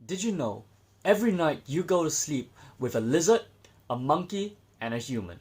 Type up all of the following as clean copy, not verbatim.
Did you know every night you go to sleep with a lizard, a monkey, and a human?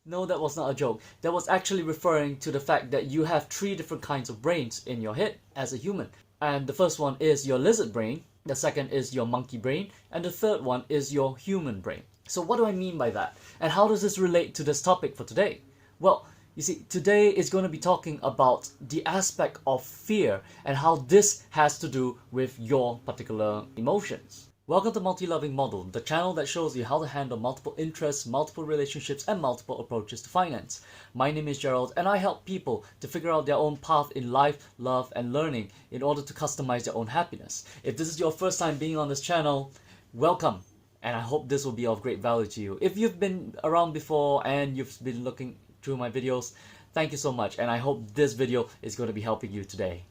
No, that was not a joke. That was actually referring to the fact that you have three different kinds of brains in your head as a human. And the first one is your lizard brain, the second is your monkey brain, and the third one is your human brain. So what do I mean by that? And how does this relate to this topic for today? Well, you see, today is going to be talking about the aspect of fear and how this has to do with your particular emotions. Welcome to Multi-Loving Model, the channel that shows you how to handle multiple interests, multiple relationships, and multiple approaches to finance. My name is Gerald, and I help people to figure out their own path in life, love, and learning in order to customize their own happiness. If this is your first time being on this channel, welcome, and I hope this will be of great value to you. If you've been around before and you've been looking through my videos, thank you so much, and I hope this video is going to be helping you today.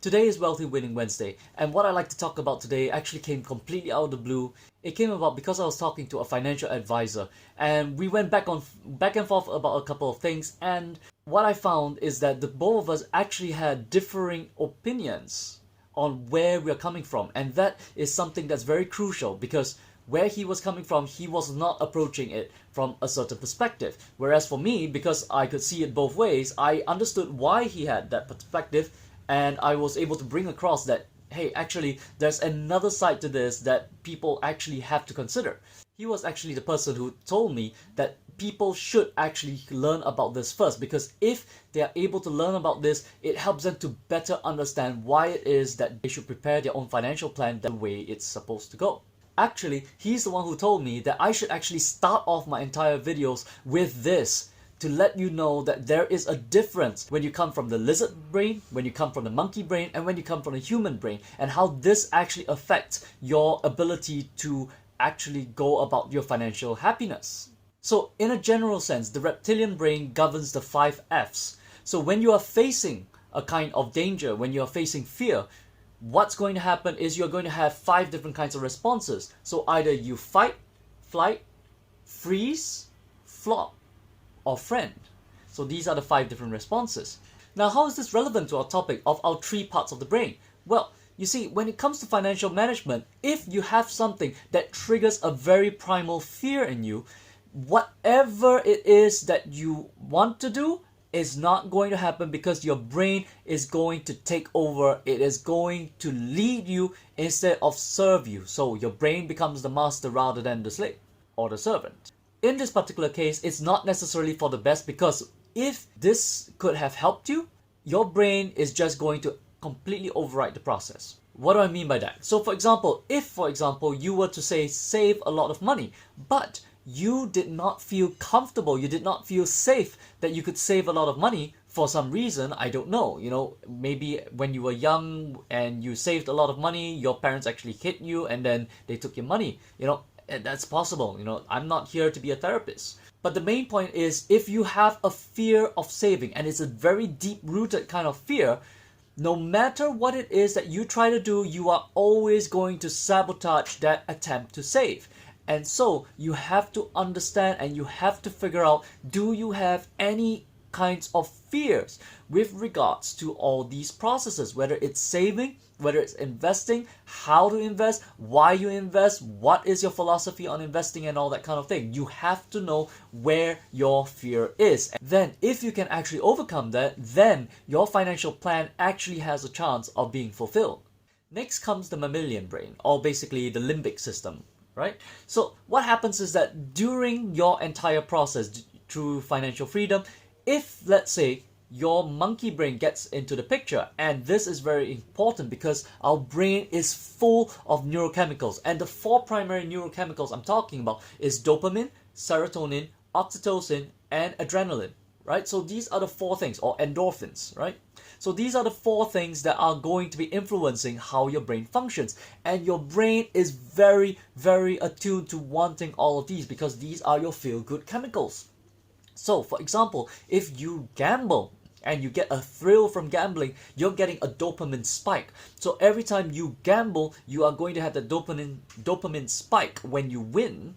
Today is Wealthy Winning Wednesday, and what I'd like to talk about today actually came completely out of the blue. It came about because I was talking to a financial advisor, and we went back and forth about a couple of things, and what I found is that the both of us actually had differing opinions on where we're coming from, and that is something that's very crucial because where he was coming from, he was not approaching it from a certain perspective. Whereas for me, because I could see it both ways, I understood why he had that perspective, and I was able to bring across that, hey, actually, there's another side to this that people actually have to consider. He was actually the person who told me that people should actually learn about this first, because if they are able to learn about this, it helps them to better understand why it is that they should prepare their own financial plan the way it's supposed to go. Actually, he's the one who told me that I should actually start off my entire videos with this to let you know that there is a difference when you come from the lizard brain, when you come from the monkey brain, and when you come from the human brain, and how this actually affects your ability to actually go about your financial happiness. So in a general sense, the reptilian brain governs the 5 F's. So when you are facing a kind of danger, when you are facing fear, what's going to happen is you're going to have 5 different kinds of responses. So either you fight, flight, freeze, flop, or friend. So these are the 5 different responses. Now, how is this relevant to our topic of our 3 parts of the brain? Well, you see, when it comes to financial management, if you have something that triggers a very primal fear in you, whatever it is that you want to do is not going to happen because your brain is going to take over. It is going to lead you instead of serve you. So your brain becomes the master rather than the slave or the servant. In this particular case, it's not necessarily for the best, because if this could have helped you, your brain is just going to completely override the process. What do I mean by that? So for example, if you were to say save a lot of money, but you did not feel comfortable, you did not feel safe that you could save a lot of money for some reason, I don't know, maybe when you were young and you saved a lot of money, your parents actually hit you and then they took your money, that's possible, I'm not here to be a therapist. But the main point is, if you have a fear of saving, and it's a very deep-rooted kind of fear, no matter what it is that you try to do, you are always going to sabotage that attempt to save. And so you have to understand and you have to figure out, do you have any kinds of fears with regards to all these processes, whether it's saving, whether it's investing, how to invest, why you invest, what is your philosophy on investing, and all that kind of thing. You have to know where your fear is. And then if you can actually overcome that, then your financial plan actually has a chance of being fulfilled. Next comes the mammalian brain, or basically the limbic system, right? So what happens is that during your entire process through financial freedom, if, let's say, your monkey brain gets into the picture, and this is very important because our brain is full of neurochemicals, and the 4 primary neurochemicals I'm talking about is dopamine, serotonin, oxytocin, and adrenaline, right? So these are the 4 things, or endorphins, right? So these are the 4 things that are going to be influencing how your brain functions, and your brain is very, very attuned to wanting all of these because these are your feel-good chemicals. So, for example, if you gamble and you get a thrill from gambling, you're getting a dopamine spike. So every time you gamble, you are going to have the dopamine spike when you win,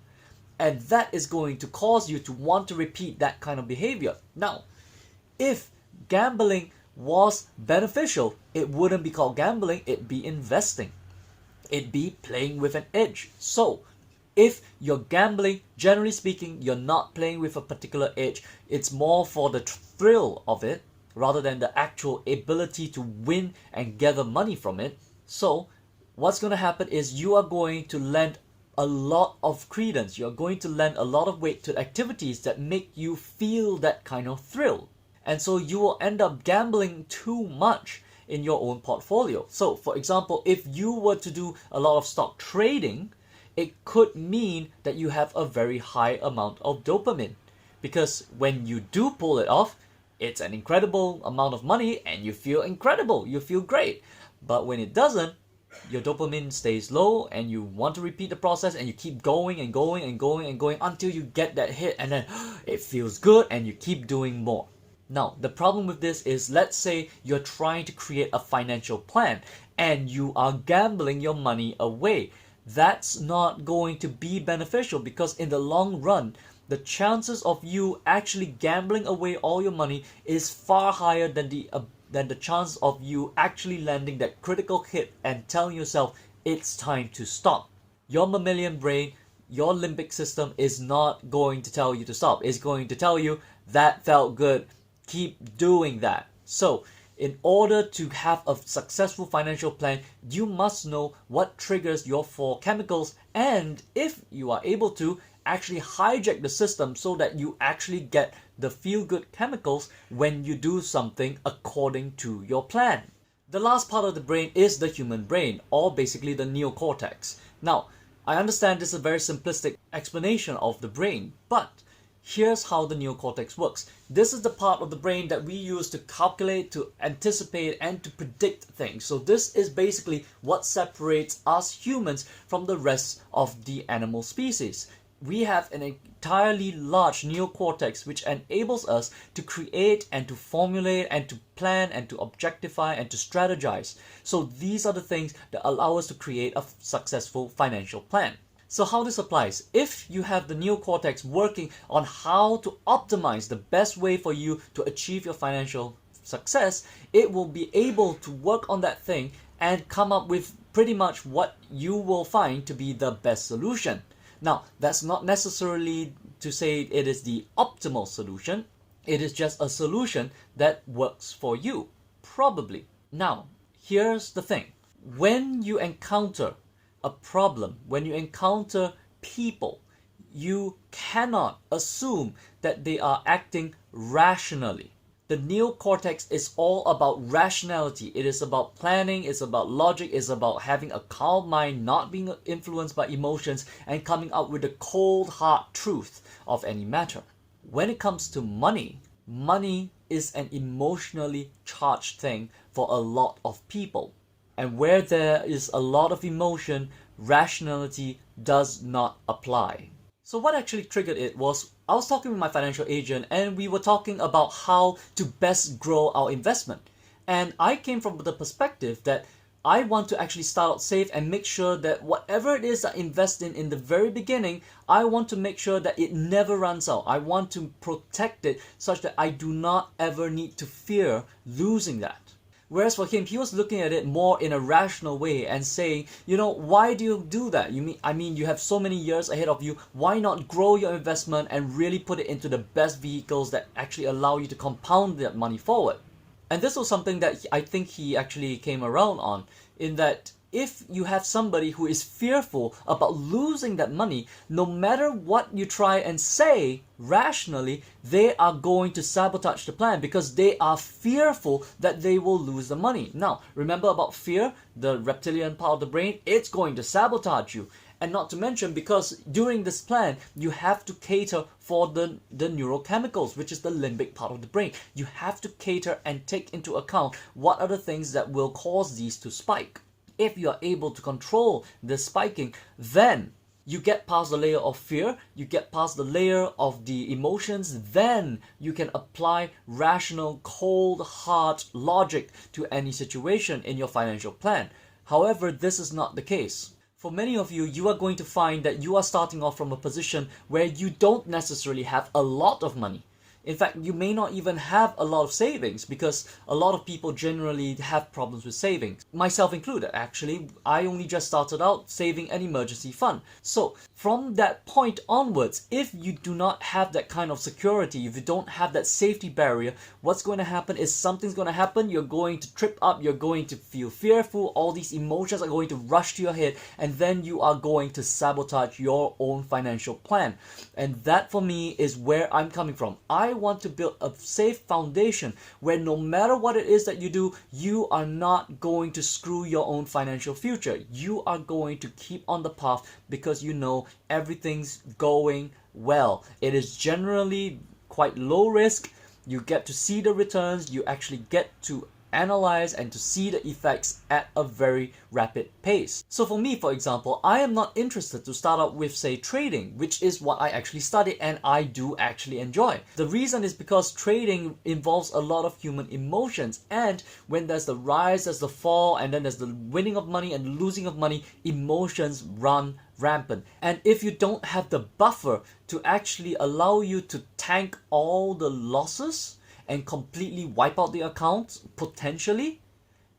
and that is going to cause you to want to repeat that kind of behavior. Now, if gambling was beneficial, it wouldn't be called gambling, it'd be investing. it be playing with an edge. So if you're gambling, generally speaking, you're not playing with a particular edge. It's more for the thrill of it rather than the actual ability to win and gather money from it. So what's going to happen is you are going to lend a lot of credence. You're going to lend a lot of weight to activities that make you feel that kind of thrill. And so you will end up gambling too much in your own portfolio. So for example, if you were to do a lot of stock trading, it could mean that you have a very high amount of dopamine. Because when you do pull it off, it's an incredible amount of money and you feel incredible, you feel great. But when it doesn't, your dopamine stays low and you want to repeat the process and you keep going and going and going and going until you get that hit and then it feels good and you keep doing more. Now, the problem with this is, let's say you're trying to create a financial plan and you are gambling your money away. That's not going to be beneficial because in the long run, the chances of you actually gambling away all your money is far higher than the chance of you actually landing that critical hit and telling yourself it's time to stop. Your mammalian brain, your limbic system is not going to tell you to stop. It's going to tell you that felt good. Keep doing that. So in order to have a successful financial plan, you must know what triggers your four chemicals, and if you are able to, actually hijack the system so that you actually get the feel-good chemicals when you do something according to your plan. The last part of the brain is the human brain, or basically the neocortex. Now, I understand this is a very simplistic explanation of the brain, but here's how the neocortex works. This is the part of the brain that we use to calculate, to anticipate, and to predict things. So this is basically what separates us humans from the rest of the animal species. We have an entirely large neocortex which enables us to create and to formulate and to plan and to objectify and to strategize. So these are the things that allow us to create a successful financial plan. So how this applies: if you have the neocortex working on how to optimize the best way for you to achieve your financial success, it will be able to work on that thing and come up with pretty much what you will find to be the best solution. Now, that's not necessarily to say it is the optimal solution. It is just a solution that works for you, probably. Now, here's the thing. When you encounter a problem, when you encounter people, you cannot assume that they are acting rationally. The neocortex is all about rationality. It is about planning, it's about logic, it's about having a calm mind, not being influenced by emotions, and coming up with the cold hard truth of any matter. When it comes to money, money is an emotionally charged thing for a lot of people. And where there is a lot of emotion, rationality does not apply. So what actually triggered it was, I was talking with my financial agent and we were talking about how to best grow our investment. And I came from the perspective that I want to actually start out safe and make sure that whatever it is I invest in the very beginning, I want to make sure that it never runs out. I want to protect it such that I do not ever need to fear losing that. Whereas for him, he was looking at it more in a rational way and saying, you know, why do you do that? You have so many years ahead of you. Why not grow your investment and really put it into the best vehicles that actually allow you to compound that money forward? And this was something that I think he actually came around on, in that if you have somebody who is fearful about losing that money, no matter what you try and say rationally, they are going to sabotage the plan because they are fearful that they will lose the money. Now, remember about fear, the reptilian part of the brain, it's going to sabotage you. And not to mention, because during this plan, you have to cater for the neurochemicals, which is the limbic part of the brain. You have to cater and take into account what are the things that will cause these to spike. If you are able to control the spiking, then you get past the layer of fear, you get past the layer of the emotions, then you can apply rational, cold, hard logic to any situation in your financial plan. However, this is not the case. For many of you, you are going to find that you are starting off from a position where you don't necessarily have a lot of money. In fact, you may not even have a lot of savings because a lot of people generally have problems with savings. Myself included, actually. I only just started out saving an emergency fund. So from that point onwards, if you do not have that kind of security, if you don't have that safety barrier, what's going to happen is something's going to happen. You're going to trip up, you're going to feel fearful, all these emotions are going to rush to your head, and then you are going to sabotage your own financial plan. And that for me is where I'm coming from. I want to build a safe foundation where no matter what it is that you do, you are not going to screw your own financial future. You are going to keep on the path because you know everything's going well. It is generally quite low risk. You get to see the returns. You actually get to analyze and to see the effects at a very rapid pace. So for me, for example, I am not interested to start out with, say, trading, which is what I actually study and I do actually enjoy. The reason is because trading involves a lot of human emotions, and when there's the rise, there's the fall, and then there's the winning of money and losing of money, emotions run rampant. And if you don't have the buffer to actually allow you to tank all the losses and completely wipe out the account, potentially,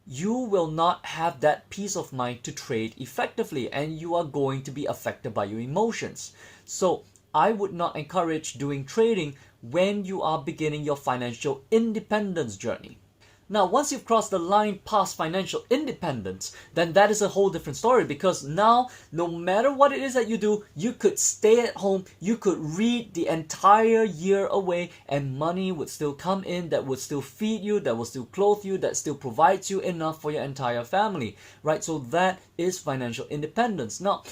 you will not have that peace of mind to trade effectively, and you are going to be affected by your emotions. So I would not encourage doing trading when you are beginning your financial independence journey. Now, once you've crossed the line past financial independence, then that is a whole different story, because now, no matter what it is that you do, you could stay at home, you could read the entire year away, and money would still come in that would still feed you, that will still clothe you, that still provides you enough for your entire family, right? So that is financial independence. Now,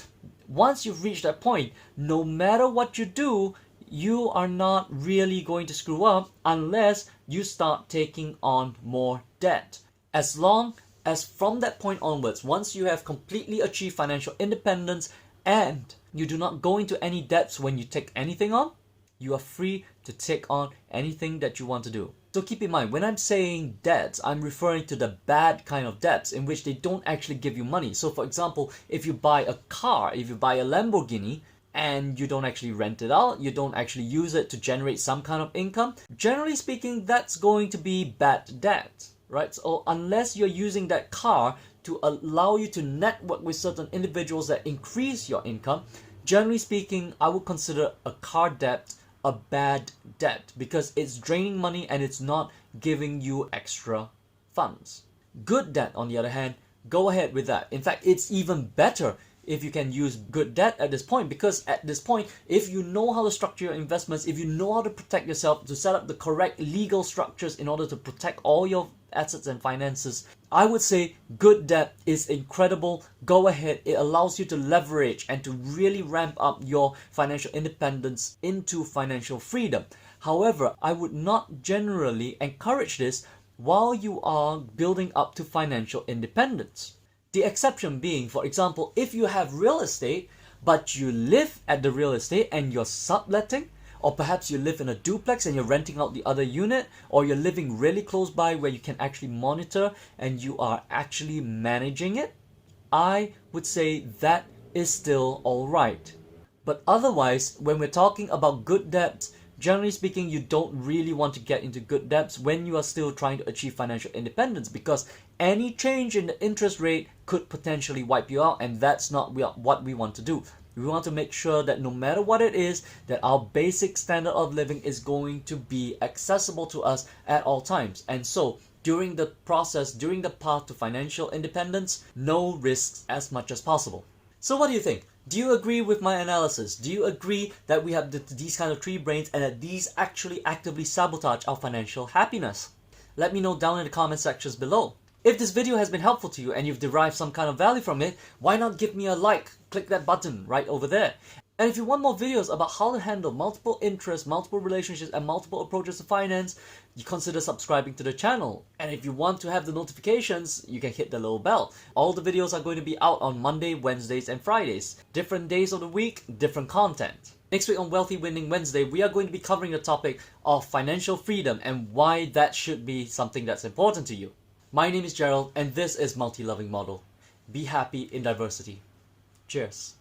once you've reached that point, no matter what you do, you are not really going to screw up unless you start taking on more debt. As long as from that point onwards, once you have completely achieved financial independence and you do not go into any debts when you take anything on, you are free to take on anything that you want to do. So keep in mind, when I'm saying debts, I'm referring to the bad kind of debts in which they don't actually give you money. So for example, if you buy a car, if you buy a Lamborghini, and you don't actually rent it out, you don't actually use it to generate some kind of income, generally speaking, that's going to be bad debt, right? So unless you're using that car to allow you to network with certain individuals that increase your income, generally speaking, I would consider a car debt a bad debt because it's draining money and it's not giving you extra funds. Good debt, on the other hand, go ahead with that. In fact, it's even better if you can use good debt at this point, because at this point, if you know how to structure your investments, if you know how to protect yourself, to set up the correct legal structures in order to protect all your assets and finances, I would say good debt is incredible. Go ahead. It allows you to leverage and to really ramp up your financial independence into financial freedom. However, I would not generally encourage this while you are building up to financial independence. The exception being, for example, if you have real estate, but you live at the real estate and you're subletting, or perhaps you live in a duplex and you're renting out the other unit, or you're living really close by where you can actually monitor and you are actually managing it, I would say that is still alright. But otherwise, when we're talking about good debts, generally speaking, you don't really want to get into good debts when you are still trying to achieve financial independence, because any change in the interest rate could potentially wipe you out, and that's not what we want to do. We want to make sure that no matter what it is, that our basic standard of living is going to be accessible to us at all times. And so, during the process, during the path to financial independence, no risks as much as possible. So what do you think? Do you agree with my analysis? Do you agree that we have these kind of tree brains and that these actually actively sabotage our financial happiness? Let me know down in the comment sections below. If this video has been helpful to you and you've derived some kind of value from it, why not give me a like? Click that button right over there. And if you want more videos about how to handle multiple interests, multiple relationships, and multiple approaches to finance, you consider subscribing to the channel. And if you want to have the notifications, you can hit the little bell. All the videos are going to be out on Monday, Wednesdays, and Fridays. Different days of the week, different content. Next week on Wealthy Winning Wednesday, we are going to be covering the topic of financial freedom and why that should be something that's important to you. My name is Gerald, and this is Multi-Loving Model. Be happy in diversity. Cheers.